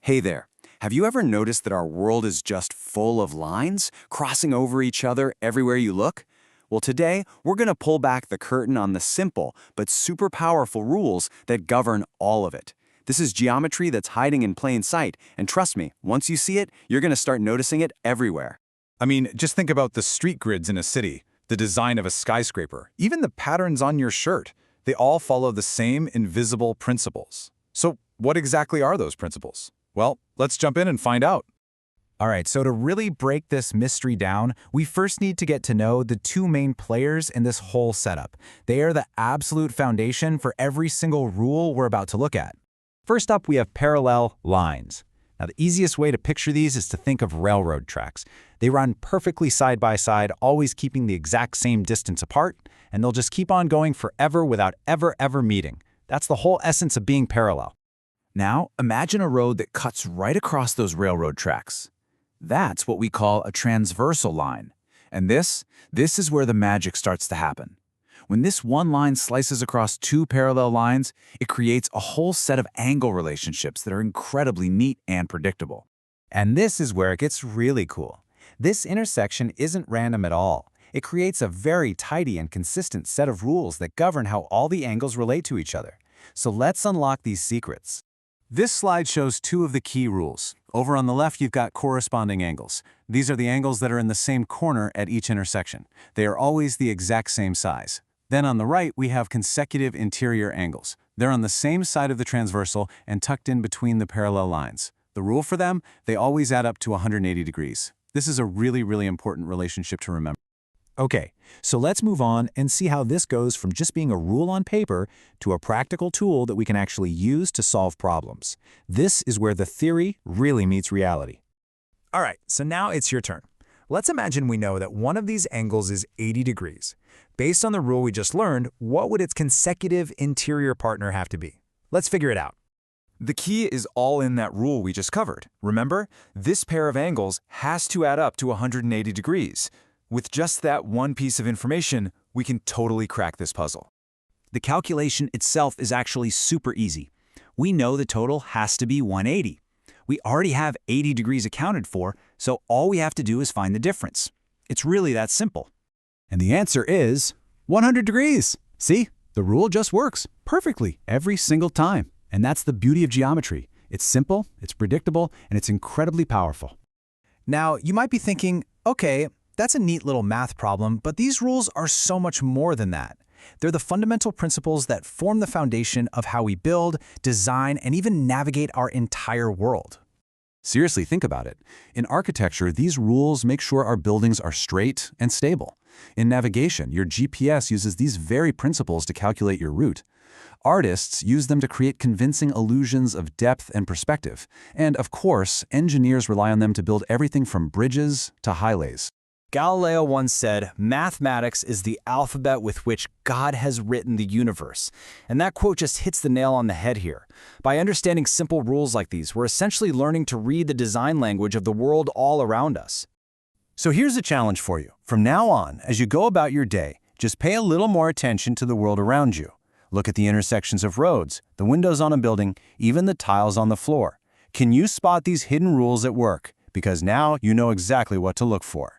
Hey there. Have you ever noticed that our world is just full of lines, crossing over each other everywhere you look? Well, today, we're going to pull back the curtain on the simple but super powerful rules that govern all of it. This is geometry that's hiding in plain sight, and trust me, once you see it, you're going to start noticing it everywhere. I mean, just think about the street grids in a city, the design of a skyscraper, even the patterns on your shirt. They all follow the same invisible principles. So, what exactly are those principles? Well, let's jump in and find out. All right, so to really break this mystery down, we first need to get to know the two main players in this whole setup. They are the absolute foundation for every single rule we're about to look at. First up, we have parallel lines. Now, the easiest way to picture these is to think of railroad tracks. They run perfectly side by side, always keeping the exact same distance apart, and they'll just keep on going forever without ever meeting. That's the whole essence of being parallel. Now, imagine a road that cuts right across those railroad tracks. That's what we call a transversal line. And this is where the magic starts to happen. When this one line slices across two parallel lines, it creates a whole set of angle relationships that are incredibly neat and predictable. And this is where it gets really cool. This intersection isn't random at all. It creates a very tidy and consistent set of rules that govern how all the angles relate to each other. So let's unlock these secrets. This slide shows two of the key rules. Over on the left, you've got corresponding angles. These are the angles that are in the same corner at each intersection. They are always the exact same size. Then on the right, we have consecutive interior angles. They're on the same side of the transversal and tucked in between the parallel lines. The rule for them, they always add up to 180 degrees. This is a really important relationship to remember. Okay, so let's move on and see how this goes from just being a rule on paper to a practical tool that we can actually use to solve problems. This is where the theory really meets reality. All right, so now it's your turn. Let's imagine we know that one of these angles is 80 degrees. Based on the rule we just learned, what would its consecutive interior partner have to be? Let's figure it out. The key is all in that rule we just covered. Remember, this pair of angles has to add up to 180 degrees. With just that one piece of information, we can totally crack this puzzle. The calculation itself is actually super easy. We know the total has to be 180. We already have 80 degrees accounted for, so all we have to do is find the difference. It's really that simple. And the answer is 100 degrees. See, the rule just works perfectly every single time. And that's the beauty of geometry. It's simple, it's predictable, and it's incredibly powerful. Now, you might be thinking, okay, that's a neat little math problem, but these rules are so much more than that. They're the fundamental principles that form the foundation of how we build, design, and even navigate our entire world. Seriously, think about it. In architecture, these rules make sure our buildings are straight and stable. In navigation, your GPS uses these very principles to calculate your route. Artists use them to create convincing illusions of depth and perspective. And of course, engineers rely on them to build everything from bridges to highways. Galileo once said, "Mathematics is the alphabet with which God has written the universe." And that quote just hits the nail on the head here. By understanding simple rules like these, we're essentially learning to read the design language of the world all around us. So here's a challenge for you. From now on, as you go about your day, just pay a little more attention to the world around you. Look at the intersections of roads, the windows on a building, even the tiles on the floor. Can you spot these hidden rules at work? Because now you know exactly what to look for.